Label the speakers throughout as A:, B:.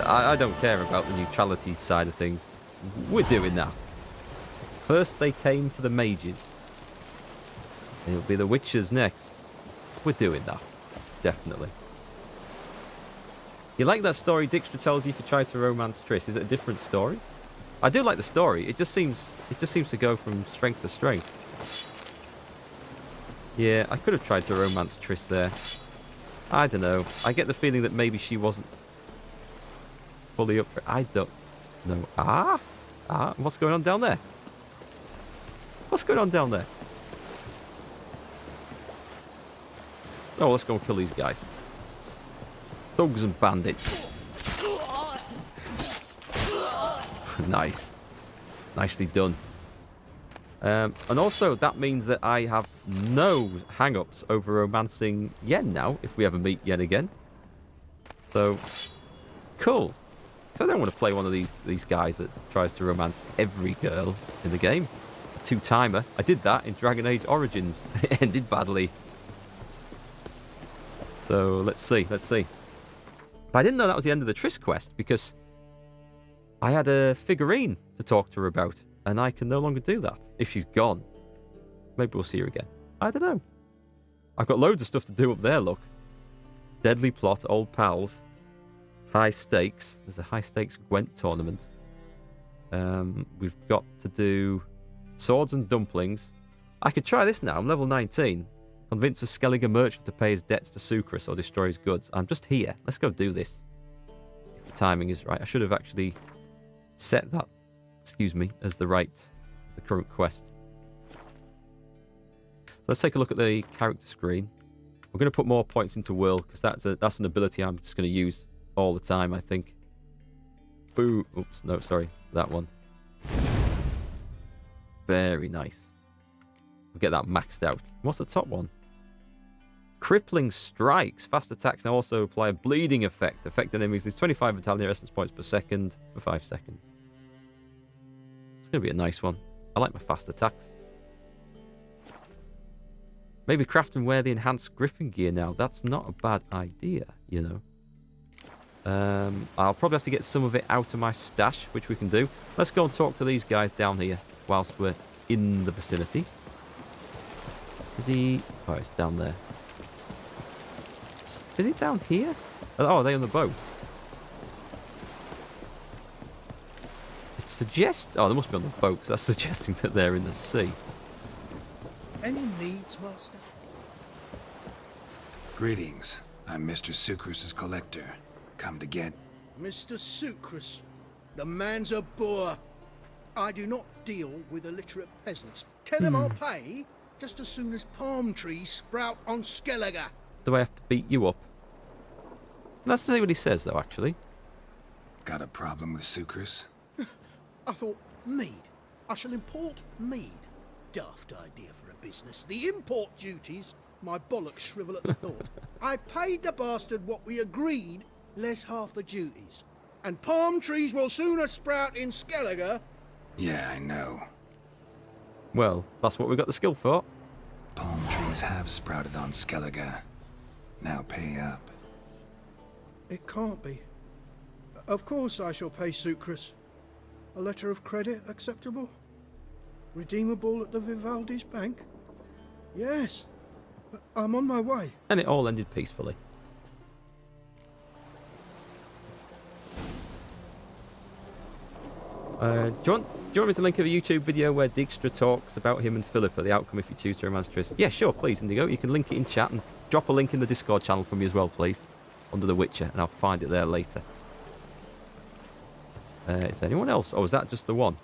A: I don't care about the neutrality side of things. We're doing that. First they came for the mages. And it'll be the witches next. We're doing that. Definitely. You like that story Dijkstra tells you if you try to romance Triss? Is it a different story? I do like the story. It just seems to go from strength to strength. Yeah, I could have tried to romance Triss there. I don't know. I get the feeling that maybe she wasn't fully up for it. I don't know. What's going on down there? What's going on down there? Oh, let's go and kill these guys. Thugs and bandits. Nice. Nicely done. And also, that means that I have no hang-ups over romancing Yen now, if we ever meet Yen again. So, cool. So I don't want to play one of these guys that tries to romance every girl in the game. A two-timer. I did that in Dragon Age Origins. It ended badly. So, let's see. But I didn't know that was the end of the Triss quest, because I had a figurine to talk to her about. And I can no longer do that if she's gone. Maybe we'll see her again. I don't know. I've got loads of stuff to do up there, look. Deadly plot, old pals. High stakes. There's a high stakes Gwent tournament. We've got to do swords and dumplings. I could try this now. I'm level 19. Convince a Skellige merchant to pay his debts to Sucrus or destroy his goods. I'm just here. Let's go do this. If the timing is right. I should have actually set that, excuse me, as the current quest. So let's take a look at the character screen. We're going to put more points into Will, because that's an ability I'm just going to use all the time, I think. Boo. Oops, no, sorry. That one. Very nice. We'll get that maxed out. What's the top one? Crippling strikes. Fast attacks now also apply a bleeding effect. Affect enemies lose 25 vitality essence points per second for 5 seconds. It's going to be a nice one. I like my fast attacks. Maybe craft and wear the enhanced Griffin gear now. That's not a bad idea, you know. I'll probably have to get some of it out of my stash, which we can do. Let's go and talk to these guys down here whilst we're in the vicinity. Is he... Oh, it's down there. Is he down here? Oh, are they on the boat? It suggests... Oh, they must be on the boat, because that's suggesting that they're in the sea.
B: Any needs, Master?
C: Greetings. I'm Mr. Sucrus's collector. Come to get...
B: Mr. Sucrus, the man's a boor. I do not deal with illiterate peasants. Tell him I'll pay just as soon as palm trees sprout on Skellige.
A: Do I have to beat you up? Let's see what he says, though, actually.
C: Got a problem with Sucrus?
B: I thought, mead. I shall import mead. Daft idea for a business. The import duties, my bollocks shrivel at the thought. I paid the bastard what we agreed, less half the duties. And palm trees will sooner sprout in Skellige.
C: Yeah, I know.
A: Well, that's what we've got the skill for.
C: Palm trees have sprouted on Skellige. Now pay up.
B: It can't be. Of course I shall pay Sucrus. A letter of credit acceptable? Redeemable at the Vivaldi's bank? Yes. I'm on my way.
A: And it all ended peacefully. Do you want me to link a YouTube video where Dijkstra talks about him and Philippa, the outcome if you choose to romance Triss? Yeah, sure, please, Indigo. You can link it in chat and drop a link in the Discord channel for me as well, please. Under The Witcher, and I'll find it there later. Is there anyone else? Oh, is that just the one?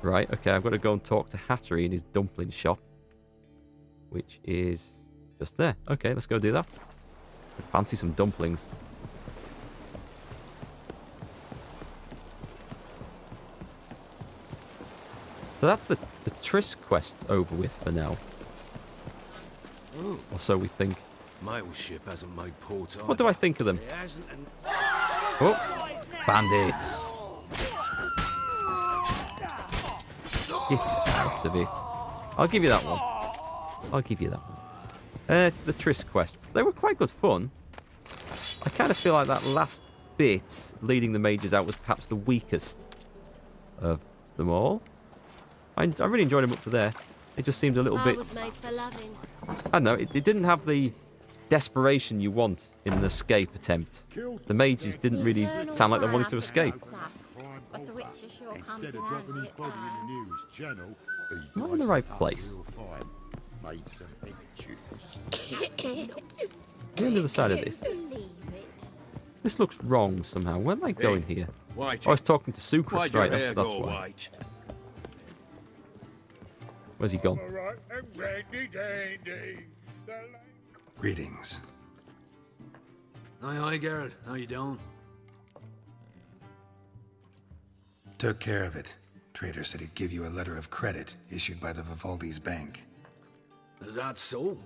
A: Right, okay, I've got to go and talk to Hattery in his dumpling shop. Which is just there. Okay, let's go do that. I fancy some dumplings. So that's the Triss quest over with for now.
D: Oh.
A: Or so we think.
D: Mail ship hasn't made port either.
A: What do I think of them?
D: It hasn't and...
A: Oh, bandits. Get out of it. I'll give you that one. I'll give you that one. The Triss quests. They were quite good fun. I kind of feel like that last bit leading the mages out was perhaps the weakest of them all. I really enjoyed him up to there. It just seemed a little bit...
E: was made for loving.
A: I don't know, it didn't have the desperation you want in an escape attempt. The mages didn't really sound like they wanted to escape.
E: But the witch sure comes
F: Instead
E: in
F: of dropping his
E: handy
F: body
E: at
F: in the nearest channel, he
A: Not in the
F: diced
A: right
F: it up
A: place.
F: real fine. Made some big tunes.
A: We're on the other side of this.
E: Believe it.
A: This looks wrong somehow. Where am I going here?
D: White.
A: I was talking to Sucrus,
D: Why'd your
A: right?
D: hair
A: That's
D: go
A: why.
D: white?
A: Where's he gone?
C: Greetings.
D: Aye, Geralt. How you doing?
C: Took care of it. Trader said he'd give you a letter of credit issued by the Vivaldi's bank.
D: Is that so?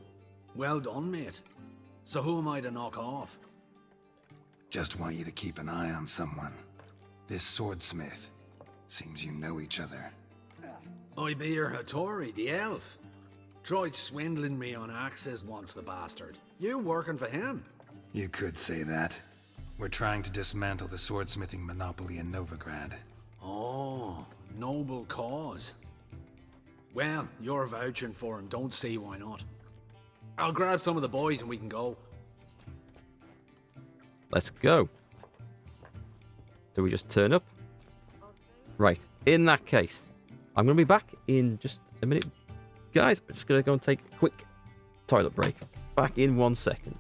D: Well done, mate. So who am I to knock off?
C: Just want you to keep an eye on someone. This swordsmith. Seems you know each other.
D: I be your Hattori, the elf. Tried swindling me on access once, the bastard. You working for him?
C: You could say that. We're trying to dismantle the swordsmithing monopoly in Novigrad.
D: Oh, noble cause. Well, you're vouching for him, don't see why not. I'll grab some of the boys and we can go.
A: Let's go. Do we just turn up? Right. In that case, I'm going to be back in just a minute. Guys, I'm just going to go and take a quick toilet break. Back in 1 second.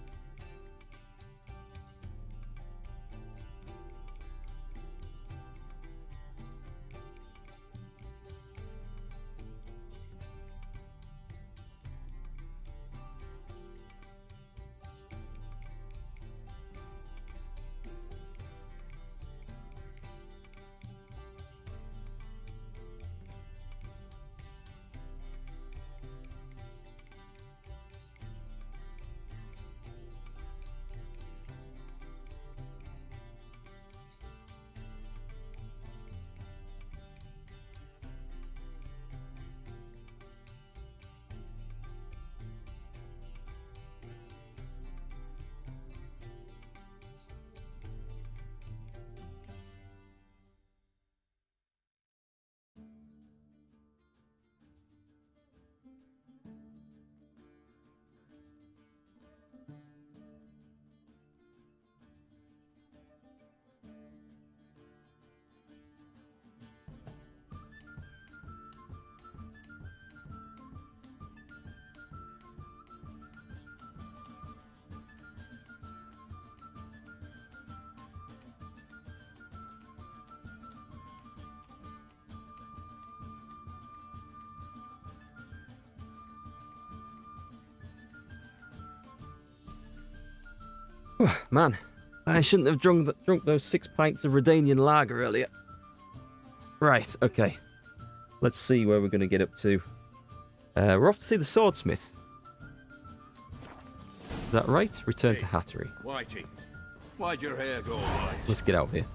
A: Man, I shouldn't have drunk those 6 pints of Redanian lager earlier. Right, okay. Let's see where we're going to get up to. We're off to see the swordsmith. Is that right? Return to Hattery.
D: Whitey, why'd your hair go white?
A: Let's get out of here.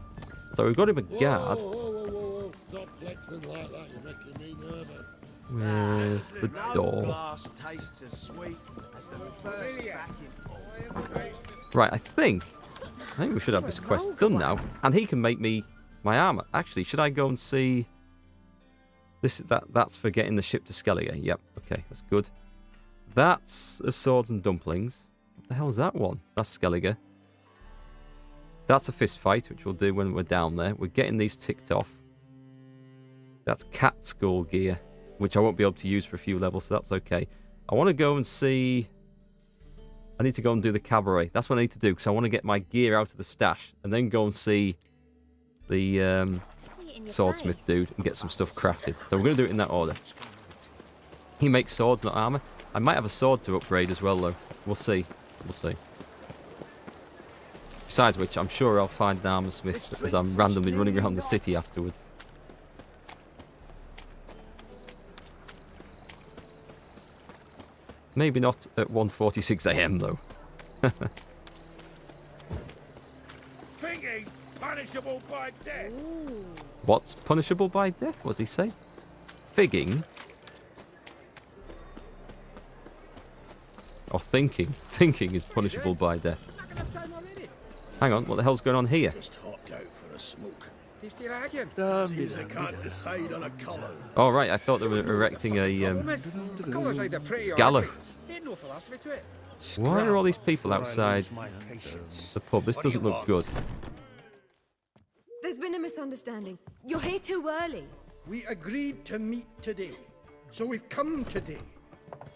A: So we've got him a guard.
F: Whoa. Stop flexing like that. You're making me nervous.
A: Where's the
B: No
A: door?
B: glass tastes as sweet as the first backing.
A: Right, I think we should have this quest done now. And he can make me my armor. Actually, should I go and see... That's for getting the ship to Skellige. Yep, okay, that's good. That's of swords and dumplings. What the hell is that one? That's Skellige. That's a fist fight, which we'll do when we're down there. We're getting these ticked off. That's cat skull gear, which I won't be able to use for a few levels, so that's okay. I want to go and see... I need to go and do the cabaret. That's what I need to do, because I want to get my gear out of the stash, and then go and see the swordsmith dude and get some stuff crafted. So we're going to do it in that order. He makes swords, not armor. I might have a sword to upgrade as well, though. We'll see. We'll see. Besides which, I'm sure I'll find an armor smith as I'm randomly running around the city afterwards. Maybe not at 1:46 AM though.
F: Thingy's punishable by death.
A: What's punishable by death? What does he say? Figging? Or thinking? Thinking is punishable by death. Hang on, what the hell's going on here?
B: Just hopped out for a smoke.
G: Is he lagging?
B: Seems they can't decide on a colour.
A: Oh, right, I thought they were erecting a
G: Miss, the colours either pretty or
A: gallows.
G: ugly. Ain't no philosophy to it.
A: Why are all these people outside the pub? This doesn't look good.
H: There's been a misunderstanding. You're here too early.
B: We agreed to meet today, so we've come today.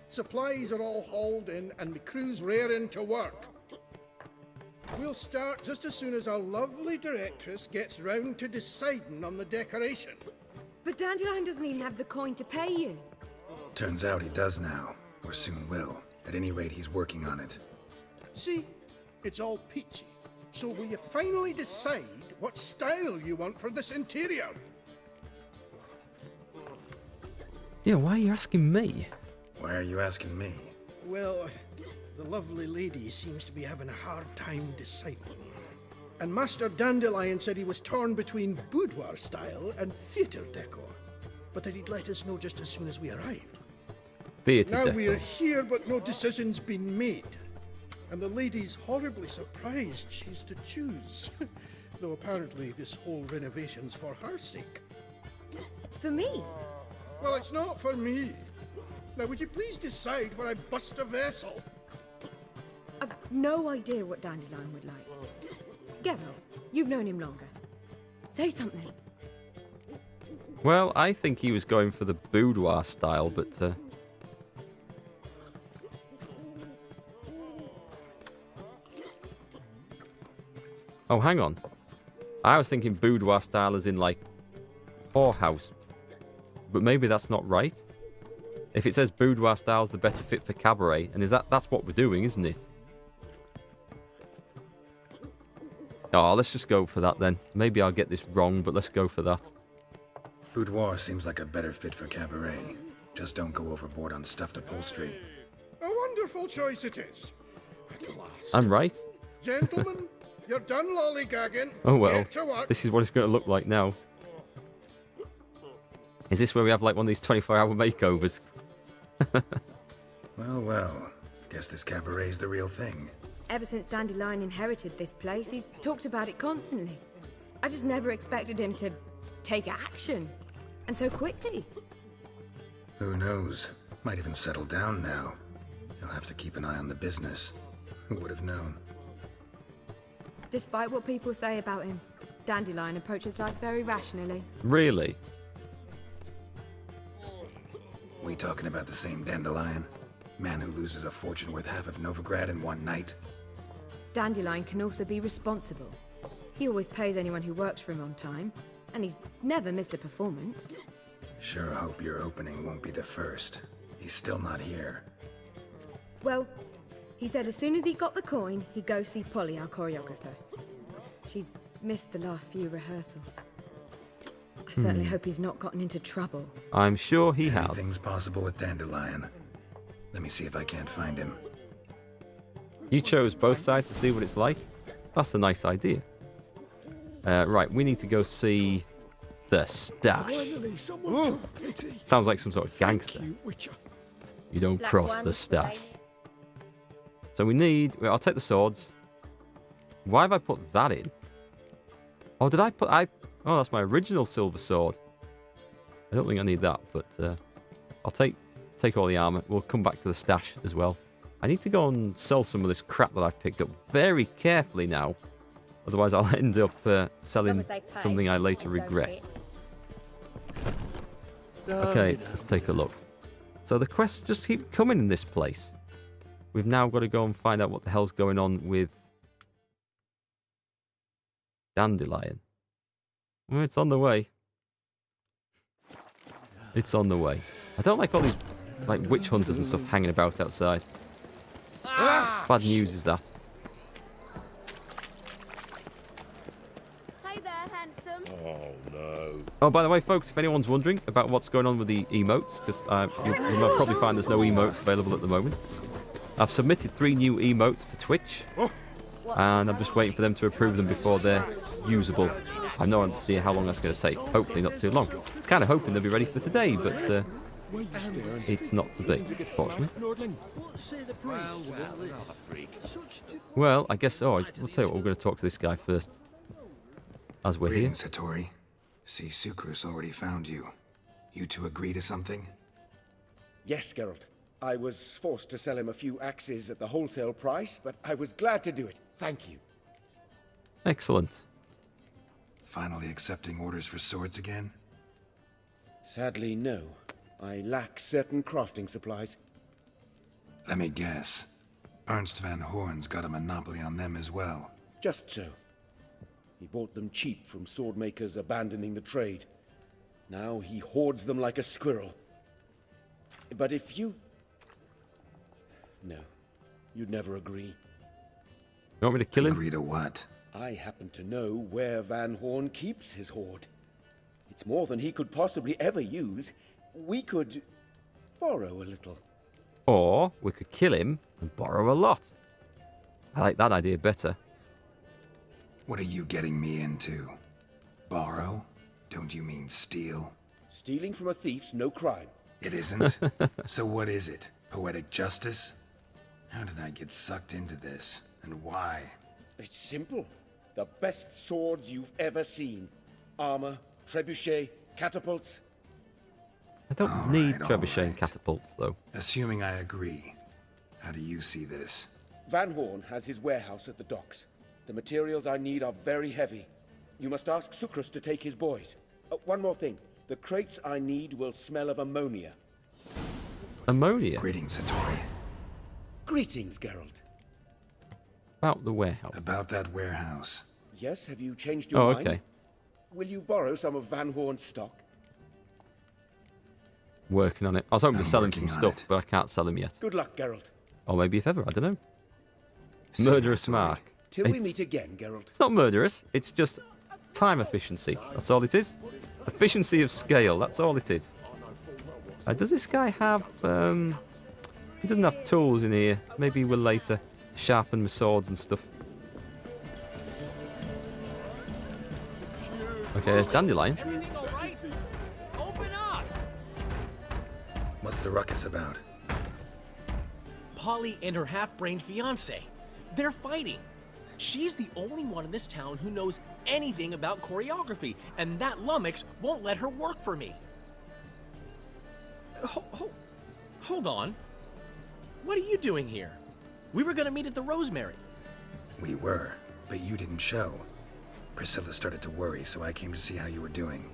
B: Supplies are all hauled in and the crew's raring to work. We'll start just as soon as our lovely directress gets round to deciding on the decoration.
H: But Dandelion doesn't even have the coin to pay you.
C: Turns out he does now, or soon will. At any rate, he's working on it.
B: See, it's all peachy. So will you finally decide what style you want for this interior?
A: Yeah, why are you asking me?
C: Why are you asking me?
B: Well, the lovely lady seems to be having a hard time deciding. And Master Dandelion said he was torn between boudoir style and theatre decor, but that he'd let us know just as soon as we arrived.
A: Theatre
B: Now
A: decor.
B: we're here, but no decision's been made. And the lady's horribly surprised she's to choose. Though apparently this whole renovation's for her sake.
H: For me?
B: Well, it's not for me. Now, would you please decide where I bust a vessel?
H: I've no idea what Dandelion would like. Geralt, you've known him longer. Say something.
A: Well, I think he was going for the boudoir style, but... Oh, hang on. I was thinking boudoir style as in, like, whorehouse. But maybe that's not right. If it says boudoir style's the better fit for cabaret, and that's what we're doing, isn't it? Oh, let's just go for that then. Maybe I'll get this wrong, but let's go for that.
C: Boudoir seems like a better fit for cabaret. Just don't go overboard on stuffed upholstery.
B: A wonderful choice it is. At last.
A: I'm right.
B: Gentlemen, you're done lollygagging.
A: Oh well.
B: Get to work.
A: This is what it's going to look like now. Is this where we have like one of these 24-hour makeovers?
C: Well, well. Guess this cabaret's the real thing.
H: Ever since Dandelion inherited this place, he's talked about it constantly. I just never expected him to take action. And so quickly.
C: Who knows? Might even settle down now. He'll have to keep an eye on the business. Who would have known?
H: Despite what people say about him, Dandelion approaches life very rationally.
A: Really?
C: We talking about the same Dandelion? Man who loses a fortune worth half of Novigrad in one night?
H: Dandelion can also be responsible. He always pays anyone who works for him on time, and he's never missed a performance.
C: Sure hope your opening won't be the first. He's still not here.
H: Well, he said as soon as he got the coin, he'd go see Polly, our choreographer. She's missed the last few rehearsals. I certainly hope he's not gotten into trouble.
A: I'm sure he has.
C: Anything's possible with Dandelion. Let me see if I can't find him.
A: You chose both sides to see what it's like? That's a nice idea. Right, we need to go see the stash. Sounds like some sort of gangster. You don't
E: Black
A: cross
E: one,
A: the stash.
E: babe.
A: So we need... Well, I'll take the swords. Why have I put that in? Oh, did I put... Oh, that's my original silver sword. I don't think I need that, but I'll take all the armor. We'll come back to the stash as well. I need to go and sell some of this crap that I've picked up very carefully now. Otherwise, I'll end up selling something I later regret. Okay, let's take a look. So the quests just keep coming in this place. We've now got to go and find out what the hell's going on with Dandelion. Well, it's on the way. It's on the way. I don't like all these like witch hunters and stuff hanging about outside. Bad news is that.
E: Hey there, handsome.
A: Oh, by the way, folks, if anyone's wondering about what's going on with the emotes, because you'll probably find there's no emotes available at the moment. I've submitted 3 new emotes to Twitch, and I'm just waiting for them to approve them before they're usable. I know I'm seeing how long that's going to take. Hopefully not too long. I was kind of hoping they'll be ready for today, but
D: Why are you staring?
A: It's not to be, unfortunately.
D: Lordling.
B: What say the priest about this? Such
A: Well, I guess. Oh, we'll tell you what. We're going to talk to this guy first, as we're here.
C: Greetings, Satori. See, Sucrus already found you. You two agree to something?
I: Yes, Geralt. I was forced to sell him a few axes at the wholesale price, but I was glad to do it. Thank you.
A: Excellent.
C: Finally accepting orders for swords again?
I: Sadly, no. I lack certain crafting supplies.
C: Let me guess. Ernst van Horn's got a monopoly on them as well.
I: Just so. He bought them cheap from swordmakers abandoning the trade. Now he hoards them like a squirrel. But if you... No. You'd never agree.
A: You want me to kill him?
C: Agree to what?
I: I happen to know where Van Horn keeps his hoard. It's more than he could possibly ever use. We could borrow a little.
A: Or we could kill him and borrow a lot. I like that idea better.
C: What are you getting me into? Borrow? Don't you mean steal?
I: Stealing from a thief's no crime.
C: It isn't? So what is it? Poetic justice? How did I get sucked into this? And why?
I: It's simple. The best swords you've ever seen. Armor, trebuchet, catapults.
A: I don't
C: All
A: need
C: right,
A: trebuchet
C: all
A: and
C: right.
A: catapults, though.
C: Assuming I agree, how do you see this?
I: Van Horn has his warehouse at the docks. The materials I need are very heavy. You must ask Sucrus to take his boys. One more thing. The crates I need will smell of ammonia.
A: Ammonia?
C: Greetings, Satori.
I: Greetings, Geralt.
A: About the warehouse.
C: About that warehouse.
I: Yes, have you changed your
A: Oh,
I: mind?
A: okay.
I: Will you borrow some of Van Horn's stock?
A: Working on it. I was hoping to
C: I'm
A: sell him some
C: working on
A: stuff,
C: it.
A: but I can't sell him yet.
I: Good luck, Geralt.
A: Or maybe if ever, I don't know.
C: See,
A: Murderous
C: Satori.
A: Mark.
I: Till we
A: It's-
I: meet again, Geralt.
A: It's not murderous, it's just time efficiency. That's all it is. Efficiency of scale, that's all it is. Does this guy have... He doesn't have tools in here. Maybe he will later sharpen my swords and stuff. Okay, there's Dandelion.
J: Everything all right? Open up!
C: What's the ruckus about?
J: Polly and her half-brained fiance. They're fighting. She's the only one in this town who knows anything about choreography, and that lummox won't let her work for me. Hold on. What are you doing here? We were gonna meet at the Rosemary.
C: We were, but you didn't show. Priscilla started to worry, so I came to see how you were doing.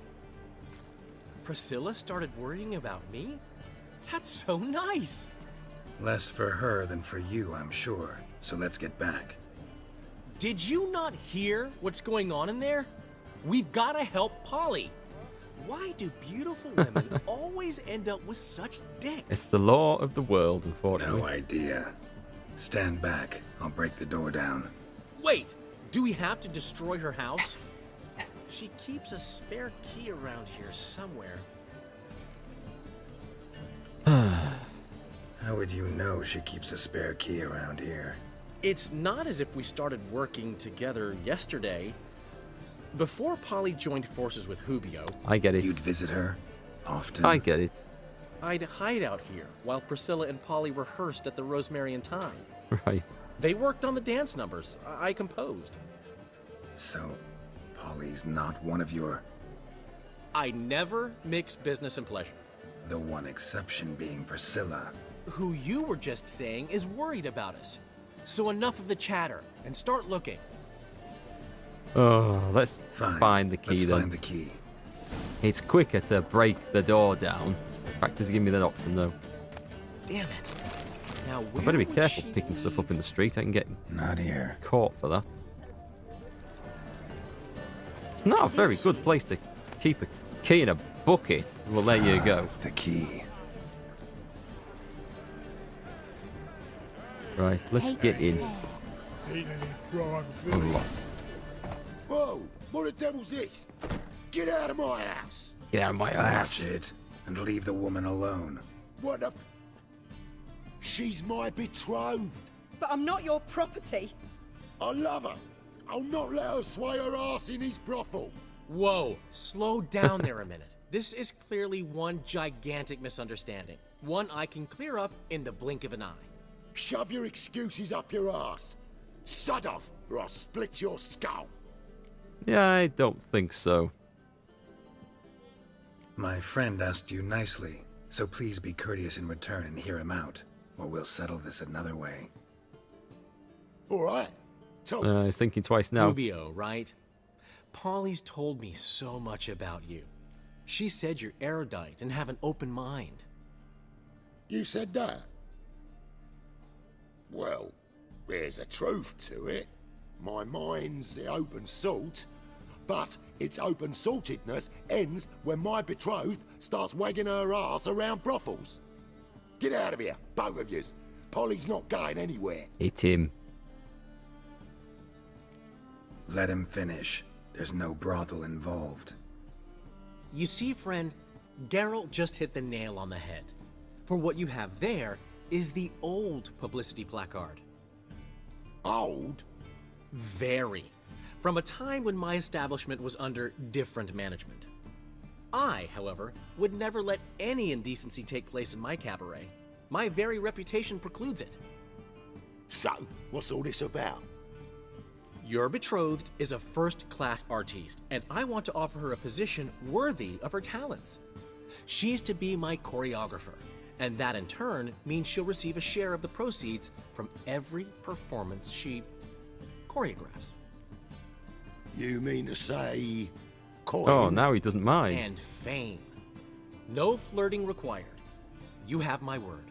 J: Priscilla started worrying about me? That's so nice.
C: Less for her than for you, I'm sure. So let's get back.
J: Did you not hear what's going on in there? We've gotta help Polly. Why do beautiful women always end up with such dicks?
A: It's the law of the world, unfortunately.
C: No idea. Stand back. I'll break the door down.
J: Wait, do we have to destroy her house? She keeps a spare key around here somewhere.
C: How would you know she keeps a spare key around here?
J: It's not as if we started working together yesterday. Before Polly joined forces with Hubio,
A: I get it.
C: You'd visit her? Often?
A: I get it.
J: I'd hide out here while Priscilla and Polly rehearsed at the Rosemary in time.
A: Right.
J: They worked on the dance numbers. I composed.
C: So, Polly's not one of your...
J: I never mix business and pleasure.
C: The one exception being Priscilla.
J: Who you were just saying is worried about us. So enough of the chatter and start looking.
A: Oh, let's
C: Fine.
A: find the key
C: Let's
A: then.
C: find the key.
A: It's quicker to break the door down. Practice give me that option though.
J: Damn it. Now
A: I
J: where
A: better be
J: would
A: careful
J: she
A: picking stuff up
J: leave-
A: in the street. I can get
C: Not here.
A: caught for that. It's not a very good place to keep a key in a bucket. Well, there you go.
C: The key.
A: Right, let's get in.
F: Seen any prime
A: Unlock.
F: Whoa! What the devil's this? Get out of my house!
A: Get out of my ass.
C: Watch it, and leave the woman alone.
F: What the... She's my betrothed.
H: But I'm not your property.
F: I love her. I'll not let her sway her ass in his brothel.
J: Whoa, slow down there a minute. This is clearly one gigantic misunderstanding. One I can clear up in the blink of an eye.
F: Shove your excuses up your ass. Sod off, or I'll split your skull.
A: Yeah, I don't think so.
C: My friend asked you nicely, so please be courteous in return and hear him out, or we'll settle this another way.
F: All right.
A: He's thinking twice now.
J: Rubio, right? Polly's told me so much about you. She said you're erudite and have an open mind.
F: You said that? Well, there's a truth to it. My mind's the open salt, but its open saltedness ends when my betrothed starts wagging her ass around brothels. Get out of here, both of yous. Polly's not going anywhere.
A: Hit him.
C: Let him finish. There's no brothel involved.
J: You see, friend, Geralt just hit the nail on the head. For what you have there is the old publicity placard.
F: Old?
J: Very. From a time when my establishment was under different management. I, however, would never let any indecency take place in my cabaret. My very reputation precludes it.
F: So, what's all this about?
J: Your betrothed is a first-class artiste, and I want to offer her a position worthy of her talents. She's to be my choreographer, and that in turn means she'll receive a share of the proceeds from every performance she choreographs.
F: You mean to say... coin?
A: Oh, now he doesn't mind.
J: And fame. No flirting required. You have my word.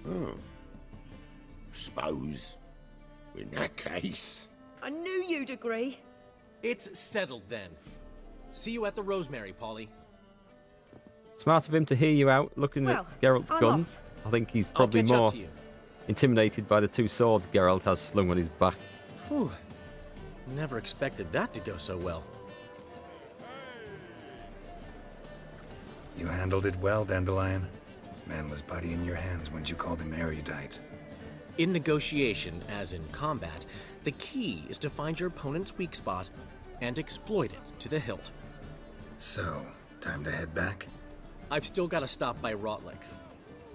F: Oh. Suppose... in that case...
H: I knew you'd agree.
J: It's settled then. See you at the Rosemary, Polly.
A: Smart of him to hear you out looking
H: Well,
A: at Geralt's
H: I'm
A: guns.
H: off.
A: I think he's
J: I'll
A: probably
J: catch up
A: more
J: to you.
A: intimidated by the two swords Geralt has slung on his back.
J: Whew. Never expected that to go so well.
C: You handled it well, Dandelion. Man was body in your hands once you called him erudite.
J: In negotiation, as in combat, the key is to find your opponent's weak spot and exploit it to the hilt.
C: So, time to head back?
J: I've still got to stop by Rotlick's.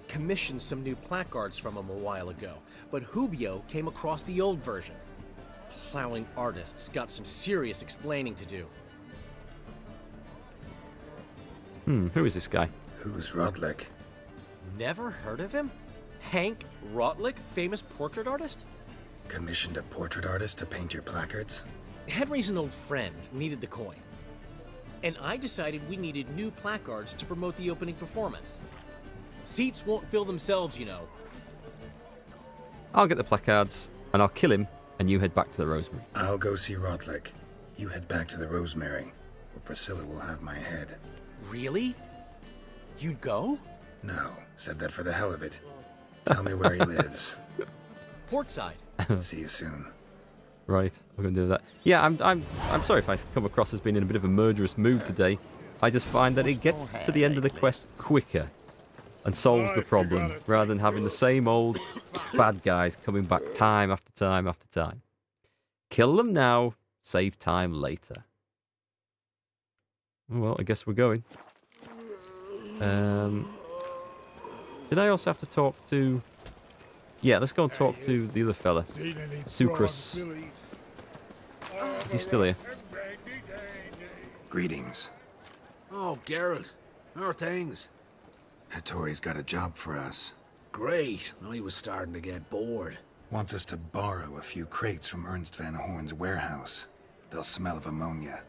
J: Commissioned some new placards from him a while ago, but Rubio came across the old version. Plowing artists got some serious explaining to do.
A: Who is this guy?
C: Who's Rodlick?
J: Never heard of him? Hank Rotlick, famous portrait artist?
C: Commissioned a portrait artist to paint your placards?
J: Henry's an old friend, needed the coin. And I decided we needed new placards to promote the opening performance. Seats won't fill themselves, you know.
A: I'll get the placards, and I'll kill him, and you head back to the Rosemary.
C: I'll go see Rodlick. You head back to the Rosemary, where Priscilla will have my head.
J: Really? You'd go?
C: No, said that for the hell of it. Tell me where he lives.
J: Portside.
C: See you soon.
A: Right, we're going to do that. Yeah, I'm sorry if I come across as being in a bit of a murderous mood today. I just find that it gets to the end of the quest quicker and solves the problem, rather than having the same old bad guys coming back time after time after time. Kill them now, save time later. Well, I guess we're going. Did I also have to talk to... Yeah, let's go and talk to the other fella. Sucrus. Is he still here?
C: Greetings.
D: Oh, Geralt. How are things?
C: Hattori's got a job for us.
D: Great. I was starting to get bored.
C: Wants us to borrow a few crates from Ernst Van Horn's warehouse. They'll smell of ammonia.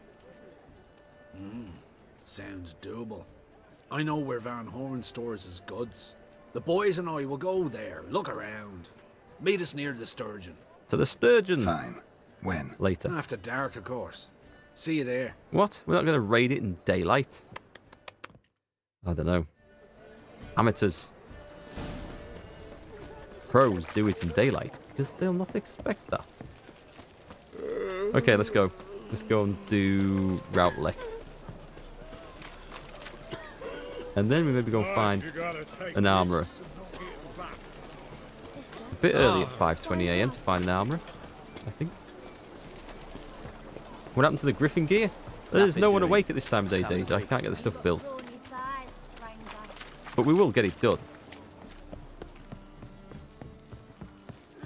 D: Sounds doable. I know where Van Horn stores his goods. The boys and I will go there, look around. Meet us near the Sturgeon.
A: To the Sturgeon.
C: Fine. When?
A: Later.
D: After dark, of course. See you there.
A: What? We're not going to raid it in daylight? I don't know. Amateurs. Pros do it in daylight because they'll not expect that. Okay, let's go. Let's go and do Routlek. And then we maybe go and find an armourer. A bit early at 5:20 AM to find an armourer, I think. What happened to the griffin gear? There's no one awake at this time of day, Daisy. I can't get the stuff built. But we will get it done.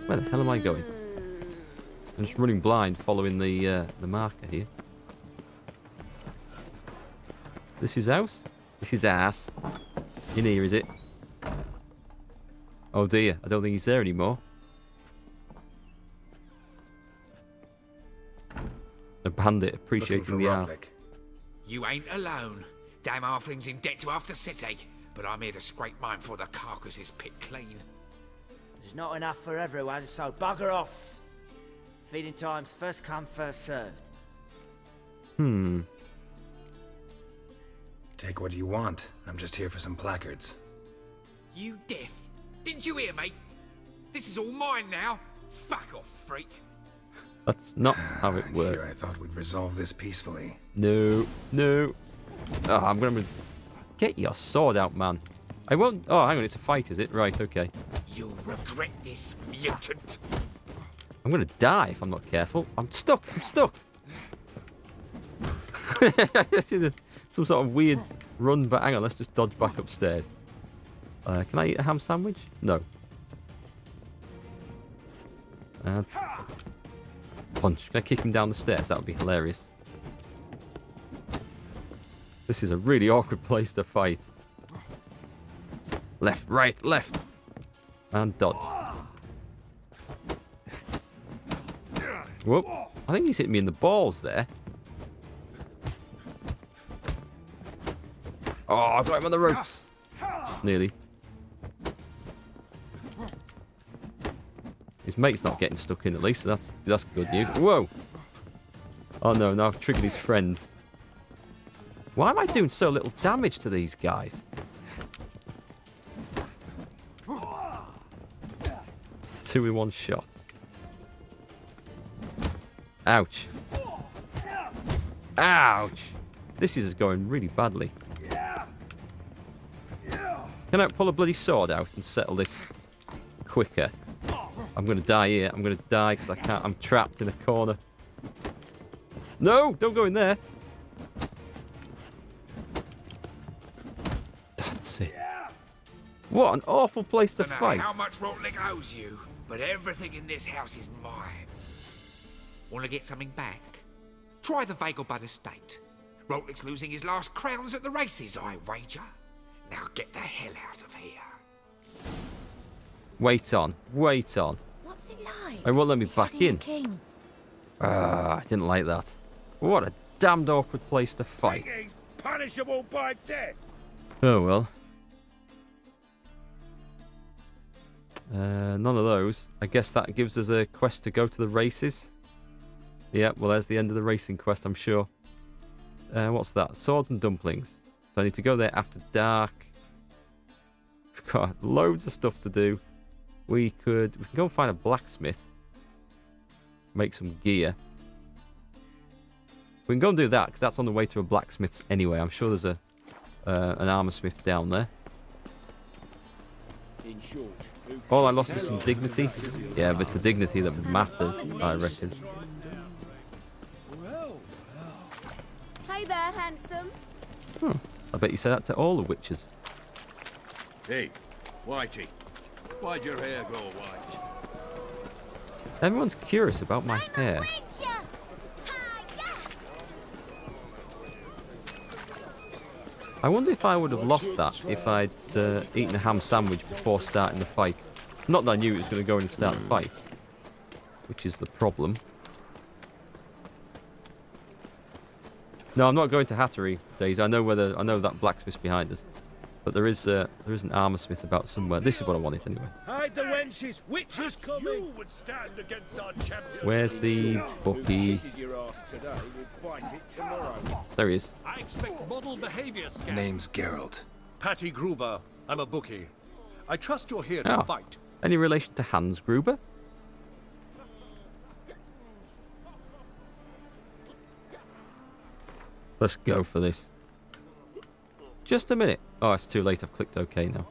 A: Where the hell am I going? I'm just running blind following the marker here. This is house? This is ass. In here, is it? Oh dear, I don't think he's there anymore. A bandit appreciating the art.
K: You ain't alone. Damn halfling's in debt to half the city, but I'm here to scrape mine before the carcass is picked clean.
L: There's not enough for everyone, so bugger off. Feeding time's first come, first served.
C: Take what you want. I'm just here for some placards.
K: You deaf? Didn't you hear me? This is all mine now. Fuck off, freak.
A: That's not how it works.
C: Here I thought we'd resolve this peacefully.
A: No, no. Oh, I'm gonna get your sword out, man. I won't. Oh, hang on, it's a fight, is it? Right, okay.
K: You'll regret this, mutant.
A: I'm gonna die if I'm not careful. I'm stuck. I'm stuck. Some sort of weird run, but hang on, let's just dodge back upstairs. Can I eat a ham sandwich? No. Punch. Can I kick him down the stairs? That would be hilarious. This is a really awkward place to fight. Left, right, left. And dodge. Whoop. I think he's hit me in the balls there. Oh, I got him on the ropes. Nearly. His mate's not getting stuck in at least, so that's good news. Whoa! Oh no, now I've triggered his friend. Why am I doing so little damage to these guys? Two in one shot. Ouch. Ouch! This is going really badly. Can I pull a bloody sword out and settle this quicker? I'm going to die here. I'm going to die because I can't. I'm trapped in a corner. No! Don't go in there. That's it. What an awful place to fight.
K: How much Rotlick owes you, but everything in this house is mine. Want to get something back? Try the Vagelbud estate. Rotlick's losing his last crowns at the races, I wager. Now get the hell out of here.
A: Wait on. Wait on.
E: What's it like?
A: It won't let me back in.
E: King?
A: I didn't like that. What a damned awkward place to fight.
K: He's punishable by death.
A: Oh well. None of those. I guess that gives us a quest to go to the races. Yeah, well there's the end of the racing quest, I'm sure. What's that? Swords and dumplings. So I need to go there after dark. We've got loads of stuff to do. We can go and find a blacksmith. Make some gear. We can go and do that because that's on the way to a blacksmith's anyway. I'm sure there's an armor smith down there.
I: In short,
A: All I lost was some dignity. Yeah, but it's the dignity that matters, I reckon.
E: Hey there, handsome.
A: I bet you say that to all the witches.
M: Hey, Whitey, why'd your hair go white?
A: Everyone's curious about my hair. I wonder if I would have lost that if I'd eaten a ham sandwich before starting the fight. Not that I knew it was going to go in and start the fight, which is the problem. No, I'm not going to Hattery, Daisy. I know that blacksmith's behind us, but there is an armor smith about somewhere. This is what I wanted anyway.
M: Hide the wenches, witches coming! You would stand against our champion.
A: Where's the bookie? There he is.
M: I expect model behavior scan.
C: Name's Geralt.
M: Patty Gruber. I'm a bookie. I trust you're here to fight.
A: Any relation to Hans Gruber? Let's go for this. Just a minute. Oh, it's too late. I've clicked OK now.